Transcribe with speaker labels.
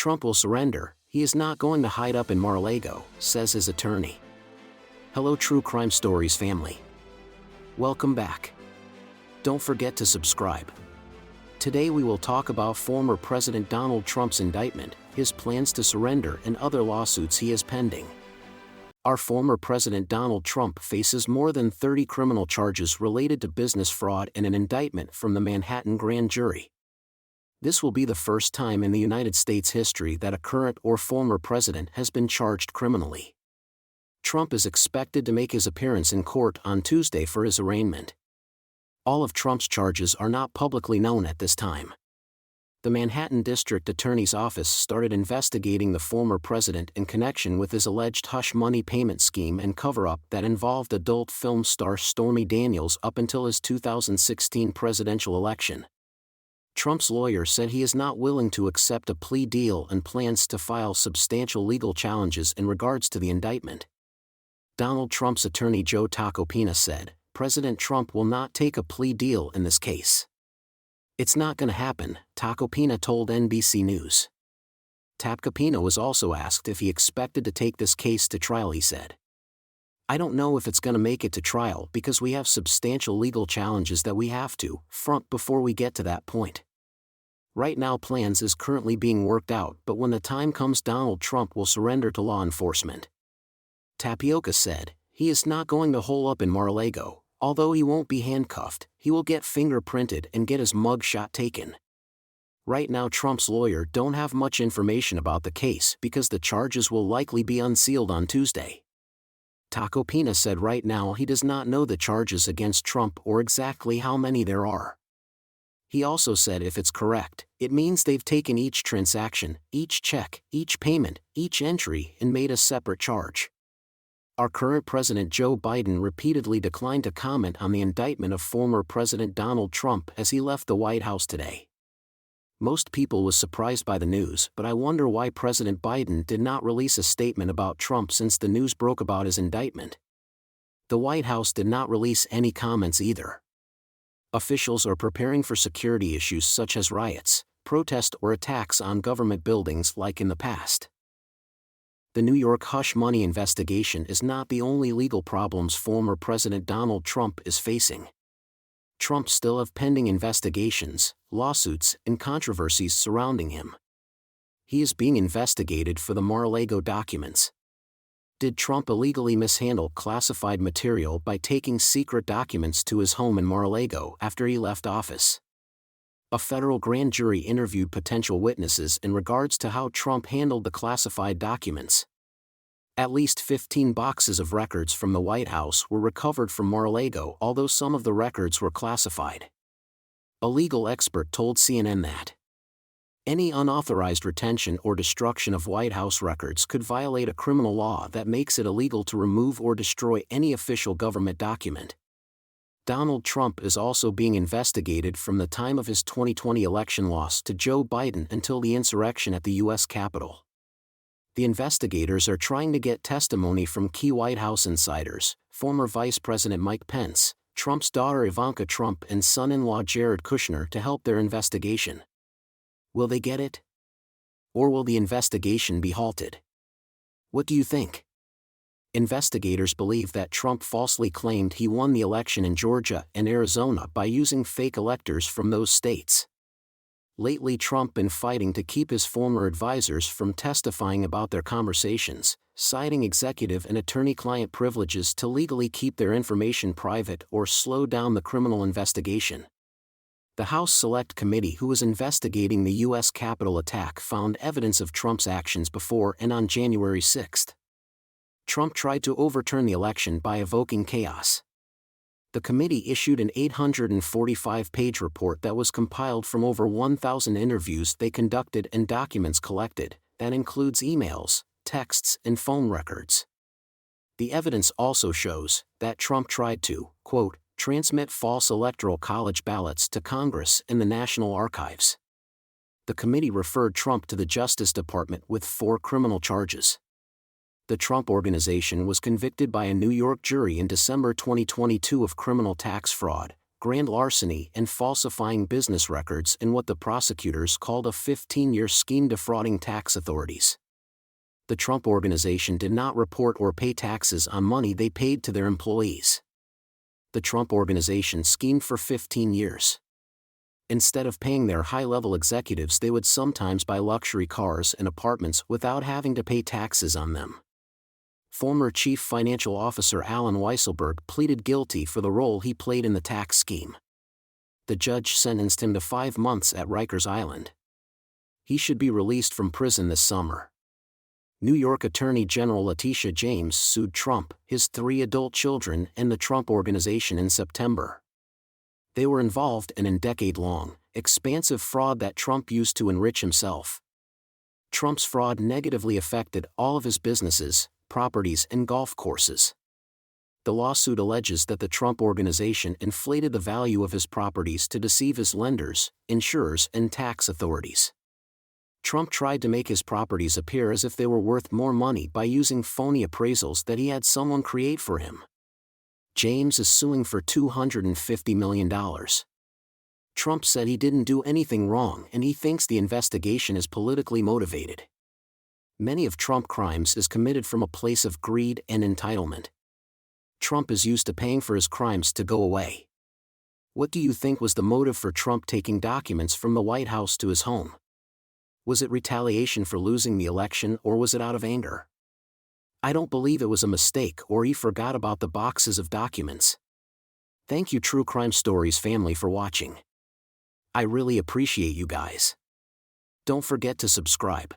Speaker 1: Trump will surrender, he is not going to hide up in Mar-a-Lago, says his attorney. Hello True Crime Stories family. Welcome back. Don't forget to subscribe. Today we will talk about former President Donald Trump's indictment, his plans to surrender and other lawsuits he has pending. Our former President Donald Trump faces more than 30 criminal charges related to business fraud and an indictment from the Manhattan grand jury. This will be the first time in the United States history that a current or former president has been charged criminally. Trump is expected to make his appearance in court on Tuesday for his arraignment. All of Trump's charges are not publicly known at this time. The Manhattan District Attorney's Office started investigating the former president in connection with his alleged hush money payment scheme and cover-up that involved adult film star Stormy Daniels up until his 2016 presidential election. Trump's lawyer said he is not willing to accept a plea deal and plans to file substantial legal challenges in regards to the indictment. Donald Trump's attorney Joe Tacopina said, "President Trump will not take a plea deal in this case. It's not going to happen," Tacopina told NBC News. Tacopina was also asked if he expected to take this case to trial. He said, "I don't know if it's going to make it to trial because we have substantial legal challenges that we have to front before we get to that point. Right now plans is currently being worked out, but when the time comes Donald Trump will surrender to law enforcement." Tapioca said, "He is not going to hole up in Mar-a-Lago. Although he won't be handcuffed, he will get fingerprinted and get his mug shot taken. Right now Trump's lawyer don't have much information about the case because the charges will likely be unsealed on Tuesday." Tacopina said right now he does not know the charges against Trump or exactly how many there are. He also said if it's correct, it means they've taken each transaction, each check, each payment, each entry and made a separate charge. Our current President Joe Biden repeatedly declined to comment on the indictment of former President Donald Trump as he left the White House today. Most people was surprised by the news, but I wonder why President Biden did not release a statement about Trump since the news broke about his indictment. The White House did not release any comments either. Officials are preparing for security issues such as riots, protests or attacks on government buildings like in the past. The New York hush money investigation is not the only legal problems former President Donald Trump is facing. Trump still have pending investigations, lawsuits, and controversies surrounding him. He is being investigated for the Mar-a-Lago documents. Did Trump illegally mishandle classified material by taking secret documents to his home in Mar-a-Lago after he left office? A federal grand jury interviewed potential witnesses in regards to how Trump handled the classified documents. At least 15 boxes of records from the White House were recovered from Mar-a-Lago, although some of the records were classified. A legal expert told CNN that any unauthorized retention or destruction of White House records could violate a criminal law that makes it illegal to remove or destroy any official government document. Donald Trump is also being investigated from the time of his 2020 election loss to Joe Biden until the insurrection at the U.S. Capitol. The investigators are trying to get testimony from key White House insiders, former Vice President Mike Pence, Trump's daughter Ivanka Trump and son-in-law Jared Kushner to help their investigation. Will they get it? Or will the investigation be halted? What do you think? Investigators believe that Trump falsely claimed he won the election in Georgia and Arizona by using fake electors from those states. Lately Trump been fighting to keep his former advisors from testifying about their conversations, citing executive and attorney-client privileges to legally keep their information private or slow down the criminal investigation. The House Select Committee who was investigating the U.S. Capitol attack found evidence of Trump's actions before and on January 6. Trump tried to overturn the election by evoking chaos. The committee issued an 845-page report that was compiled from over 1,000 interviews they conducted and documents collected, that includes emails, texts, and phone records. The evidence also shows that Trump tried to, quote, transmit false electoral college ballots to Congress and the National Archives. The committee referred Trump to the Justice Department with 4 criminal charges. The Trump Organization was convicted by a New York jury in December 2022 of criminal tax fraud, grand larceny, and falsifying business records in what the prosecutors called a 15-year scheme defrauding tax authorities. The Trump Organization did not report or pay taxes on money they paid to their employees. The Trump Organization schemed for 15 years. Instead of paying their high-level executives, they would sometimes buy luxury cars and apartments without having to pay taxes on them. Former Chief Financial Officer Alan Weisselberg pleaded guilty for the role he played in the tax scheme. The judge sentenced him to 5 months at Rikers Island. He should be released from prison this summer. New York Attorney General Letitia James sued Trump, his 3 adult children, and the Trump Organization in September. They were involved in a decade-long, expansive fraud that Trump used to enrich himself. Trump's fraud negatively affected all of his businesses, properties, and golf courses. The lawsuit alleges that the Trump Organization inflated the value of his properties to deceive his lenders, insurers, and tax authorities. Trump tried to make his properties appear as if they were worth more money by using phony appraisals that he had someone create for him. James is suing for $250 million. Trump said he didn't do anything wrong and he thinks the investigation is politically motivated. Many of Trump's crimes is committed from a place of greed and entitlement. Trump is used to paying for his crimes to go away. What do you think was the motive for Trump taking documents from the White House to his home? Was it retaliation for losing the election, or was it out of anger? I don't believe it was a mistake or he forgot about the boxes of documents. Thank you, True Crime Stories family, for watching. I really appreciate you guys. Don't forget to subscribe.